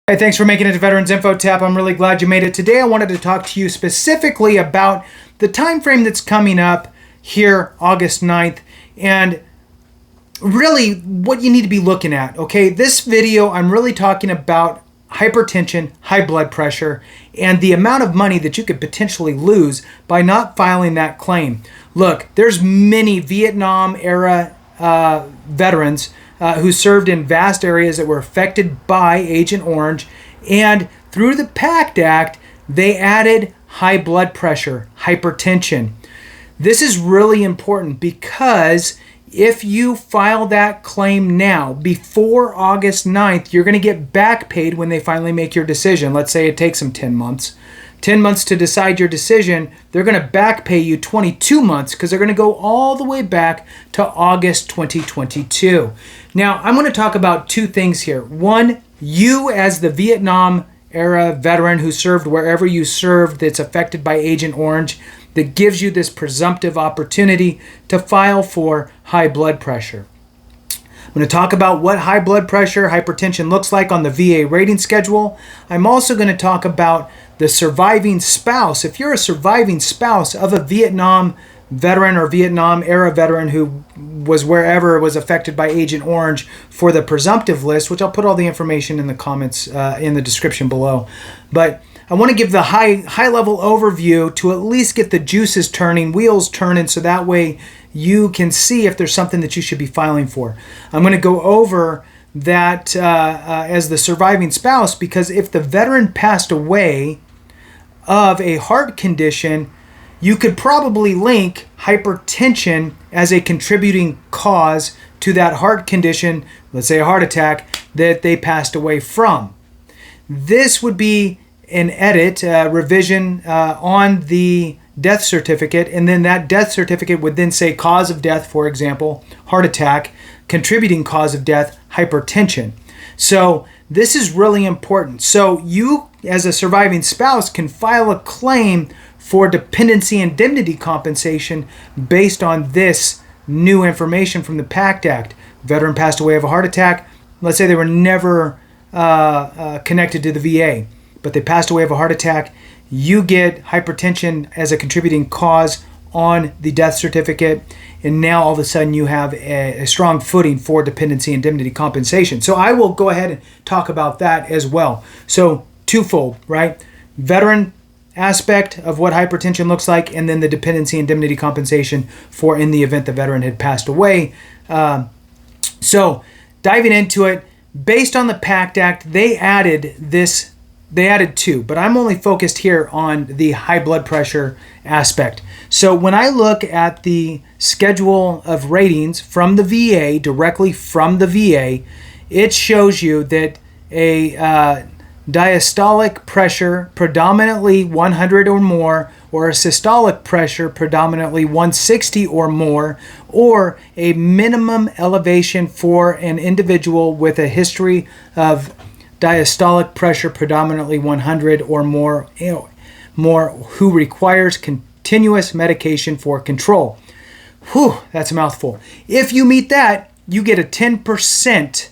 Hey, thanks for making it to Veterans Info Tap. I'm really glad you made it. Today I wanted to talk to you specifically about the time frame that's coming up here, August 9th, and really what you need to be looking at. Okay, this video I'm really talking about hypertension, high blood pressure, and the amount of money that you could potentially lose by not filing that claim. Look, there's many Vietnam era veterans who served in vast areas that were affected by Agent Orange, and through the PACT Act, they added high blood pressure, hypertension. This is really important because if you file that claim now, before August 9th, you're going to get back paid when they finally make your decision. Let's say it takes them 10 months. 10 months to decide your decision, they're going to back pay you 22 months because they're going to go all the way back to August 2022. Now, I'm going to talk about two things here. One, you as the Vietnam era veteran who served wherever you served that's affected by Agent Orange, that gives you this presumptive opportunity to file for high blood pressure. I'm going to talk about what high blood pressure, hypertension looks like on the VA rating schedule. I'm also going to talk about the surviving spouse. If you're a surviving spouse of a Vietnam veteran or Vietnam era veteran who was wherever was affected by Agent Orange for the presumptive list, which I'll put all the information in the comments in the description below. But I want to give the high level overview to at least get the juices turning, wheels turning, so that way you can see if there's something that you should be filing for. I'm going to go over that as the surviving spouse, because if the veteran passed away of a heart condition, you could probably link hypertension as a contributing cause to that heart condition, let's say a heart attack, that they passed away from. This would be an edit, revision on the death certificate, and then that death certificate would then say cause of death, for example, heart attack, contributing cause of death, hypertension. So this is really important. So you, as a surviving spouse, can file a claim for dependency indemnity compensation based on this new information from the PACT Act. Veteran passed away of a heart attack. Let's say they were never connected to the VA, but they passed away of a heart attack. You get hypertension as a contributing cause on the death certificate, and now all of a sudden you have a strong footing for dependency indemnity compensation. So I will go ahead and talk about that as well. So twofold, right? Veteran aspect of what hypertension looks like, and then the dependency indemnity compensation for in the event the veteran had passed away. So diving into it, based on the PACT Act, they added two, but I'm only focused here on the high blood pressure aspect. So when I look at the schedule of ratings from the VA, directly from the VA, it shows you that a diastolic pressure predominantly 100 or more, or a systolic pressure predominantly 160 or more, or a minimum elevation for an individual with a history of diastolic pressure predominantly 100 or more, who requires continuous medication for control. Whew, that's a mouthful. If you meet that, you get a 10%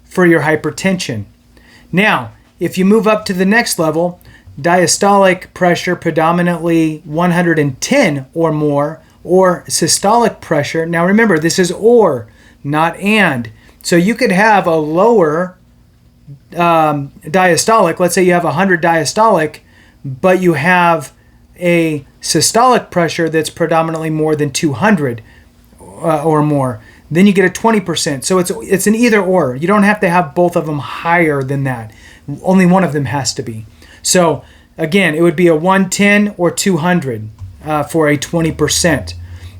for your hypertension. Now, if you move up to the next level, diastolic pressure predominantly 110 or more, or systolic pressure. Now remember, this is or, not and. So you could have a lower diastolic, let's say you have 100 diastolic, but you have a systolic pressure that's predominantly more than 200 or more, then you get a 20%. So it's an either or. You don't have to have both of them higher than that. Only one of them has to be. So again, it would be a 110 or 200 for a 20%.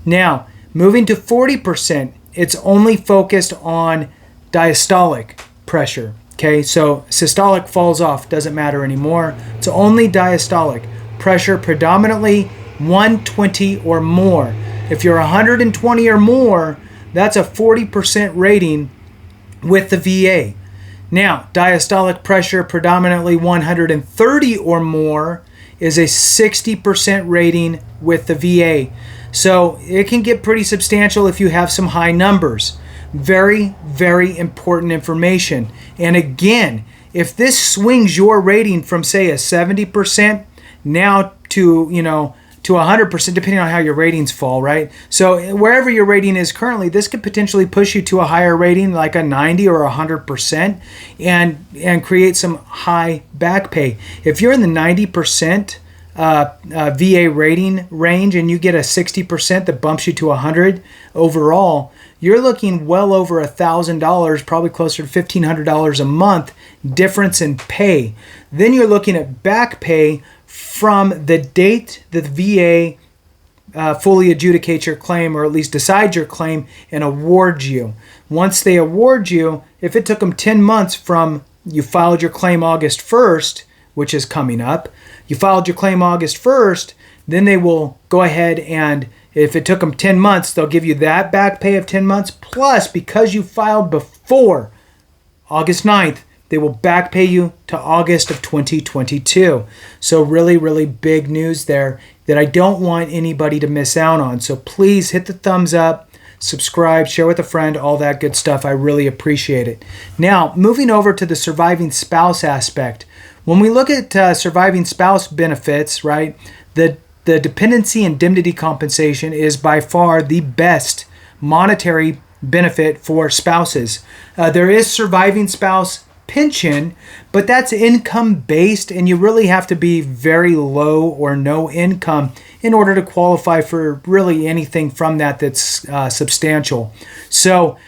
Now, moving to 40%, it's only focused on diastolic pressure. Okay, so systolic falls off, doesn't matter anymore. It's only diastolic pressure, predominantly 120 or more. If you're 120 or more, that's a 40% rating with the VA. Now, diastolic pressure predominantly 130 or more is a 60% rating with the VA. So it can get pretty substantial if you have some high numbers. Very, very important information. And again, if this swings your rating from, say, a 70% now to, to 100%, depending on how your ratings fall, right? So wherever your rating is currently, this could potentially push you to a higher rating, like a 90 or 100%, and create some high back pay. If you're in the 90% VA rating range and you get a 60% that bumps you to 100 overall, you're looking well over $1,000, probably closer to $1,500 a month difference in pay. Then you're looking at back pay from the date the VA fully adjudicates your claim, or at least decides your claim and awards you. Once they award you, if it took them 10 months from you filed your claim August 1st, which is coming up, you filed your claim August 1st, then they will go ahead and, if it took them 10 months, they'll give you that back pay of 10 months. Plus, because you filed before August 9th, they will back pay you to August of 2022. So really, really big news there that I don't want anybody to miss out on. So please hit the thumbs up, subscribe, share with a friend, all that good stuff. I really appreciate it. Now, moving over to the surviving spouse aspect. When we look at surviving spouse benefits, right, the dependency indemnity compensation is by far the best monetary benefit for spouses. There is surviving spouse pension, but that's income based, and you really have to be very low or no income in order to qualify for really anything from that's substantial. So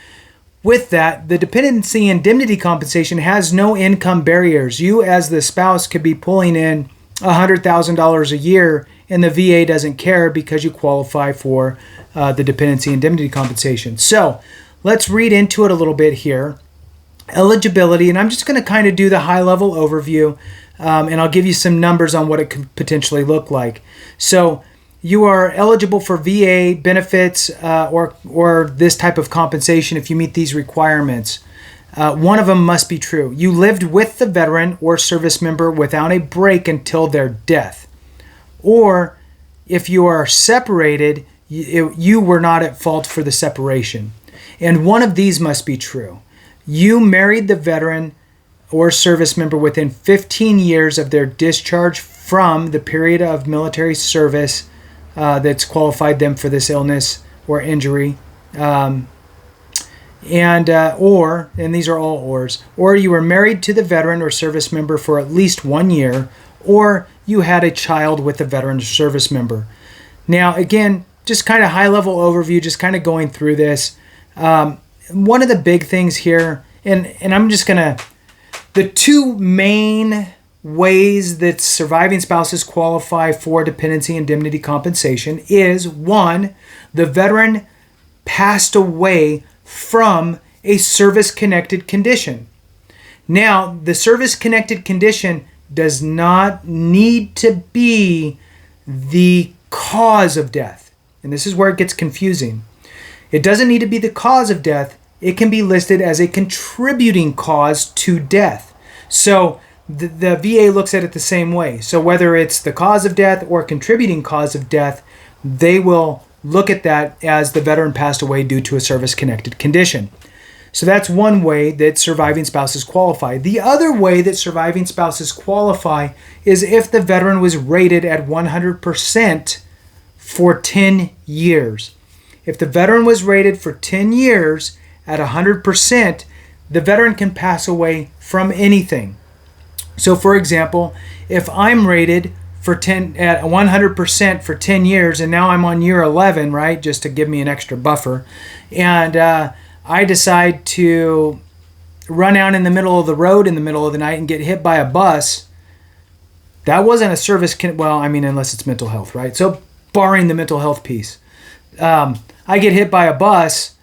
with that, the dependency indemnity compensation has no income barriers. You as the spouse could be pulling in $100,000 a year and the VA doesn't care because you qualify for the dependency indemnity compensation. So let's read into it a little bit here. Eligibility, and I'm just going to kind of do the high-level overview, and I'll give you some numbers on what it could potentially look like. So you are eligible for VA benefits or this type of compensation if you meet these requirements. One of them must be true. You lived with the veteran or service member without a break until their death. Or if you are separated, you were not at fault for the separation. And one of these must be true. You married the veteran or service member within 15 years of their discharge from the period of military service that's qualified them for this illness or injury. And these are all ors, or you were married to the veteran or service member for at least 1 year, or you had a child with the veteran or service member. Now, again, just kind of high-level overview, just kind of going through this. One of the big things here, and I'm just going to, the two main ways that surviving spouses qualify for dependency indemnity compensation is, one, the veteran passed away from a service-connected condition. Now, the service-connected condition does not need to be the cause of death. And this is where it gets confusing. It doesn't need to be the cause of death. It can be listed as a contributing cause to death. So the VA looks at it the same way. So whether it's the cause of death or contributing cause of death, they will look at that as the veteran passed away due to a service-connected condition. So that's one way that surviving spouses qualify. The other way that surviving spouses qualify is if the veteran was rated at 100% for 10 years. If the veteran was rated for 10 years at 100%, the veteran can pass away from anything. So for example, if I'm rated for at 100% for 10 years, and now I'm on year 11, right, just to give me an extra buffer, and I decide to run out in the middle of the road in the middle of the night and get hit by a bus, that wasn't a service, unless it's mental health, right? So barring the mental health piece, I get hit by a bus,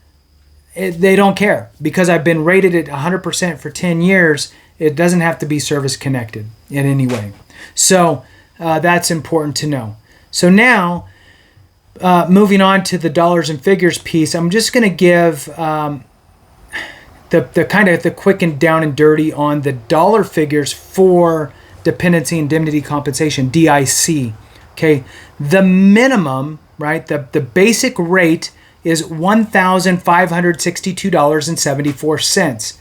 they don't care because I've been rated at 100% for 10 years. It doesn't have to be service connected in any way. So that's important to know. So now, moving on to the dollars and figures piece, I'm just going to give the kind of the quick and down and dirty on the dollar figures for dependency indemnity compensation, DIC. Okay, the minimum, right, the basic rate is $1,562.74.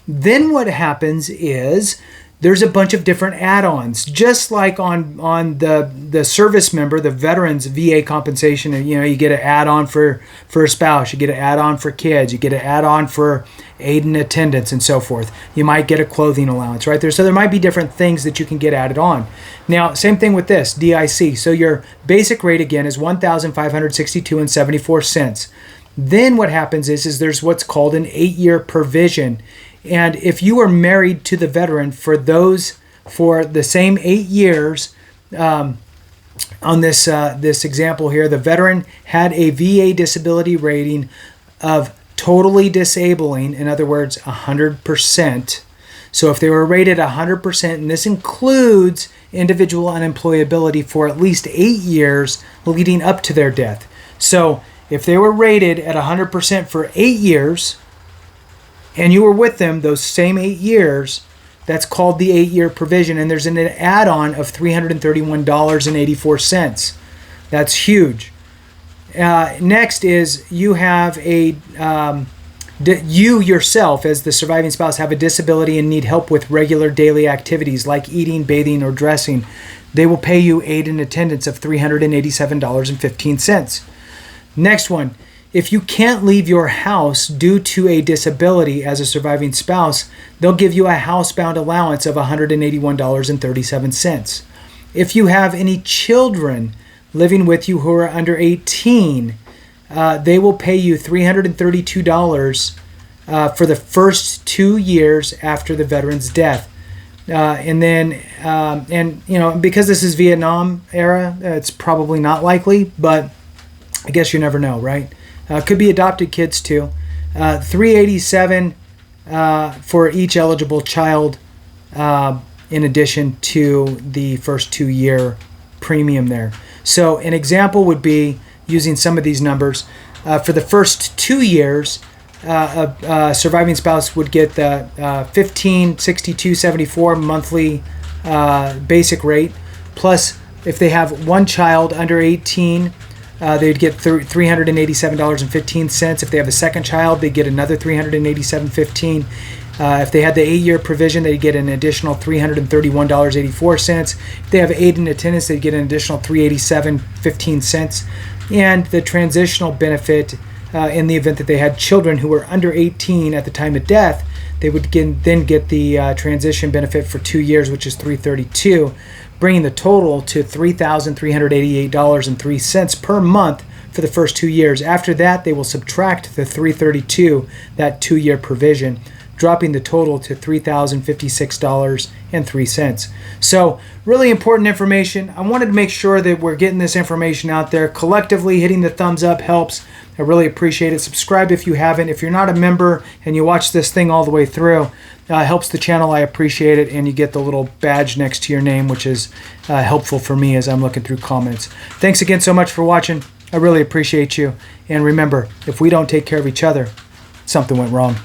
Then what happens is there's a bunch of different add-ons, just like on the service member, the veterans VA compensation. You know, you get an add-on for a spouse, you get an add-on for kids, you get an add-on for aid and attendance and so forth. You might get a clothing allowance, right? So there might be different things that you can get added on. Now, same thing with this DIC. So your basic rate again is $1,562.74. Then what happens is there's what's called an 8-year provision. And if you are married to the veteran for the same 8 years, on this example here, the veteran had a VA disability rating of totally disabling, in other words, 100%. So if they were rated 100%, and this includes individual unemployability for at least 8 years leading up to their death. So if they were rated at 100% for 8 years, and you were with them those same 8 years, that's called the 8-year provision, and there's an add-on of $331.84. That's huge. Next is you have you yourself as the surviving spouse have a disability and need help with regular daily activities like eating, bathing, or dressing. They will pay you aid and attendance of $387.15. Next one. If you can't leave your house due to a disability as a surviving spouse, they'll give you a housebound allowance of $181.37. If you have any children living with you who are under 18, they will pay you $332 for the first 2 years after the veteran's death. And you know, because this is Vietnam era, it's probably not likely, but I guess you never know, right? Could be adopted kids too. $387 for each eligible child, in addition to the first 2-year premium there. So an example would be using some of these numbers. For the first 2 years, a surviving spouse would get the $1,562.74 monthly basic rate. Plus, if they have one child under 18, they'd get $387.15. If they have a second child, they'd get another $387.15. If they had the 8-year provision, they'd get an additional $331.84. If they have aid and attendance, they'd get an additional $387.15. And the transitional benefit, in the event that they had children who were under 18 at the time of death, they would then get the transition benefit for 2 years, which is $332. Bringing the total to $3,388.03 per month for the first 2 years. After that, they will subtract the $332, that 2-year provision, dropping the total to $3,056.03. So really important information. I wanted to make sure that we're getting this information out there. Collectively, hitting the thumbs up helps. I really appreciate it. Subscribe if you haven't. If you're not a member and you watch this thing all the way through, helps the channel. I appreciate it. And you get the little badge next to your name, which is helpful for me as I'm looking through comments. Thanks again so much for watching. I really appreciate you. And remember, if we don't take care of each other, something went wrong.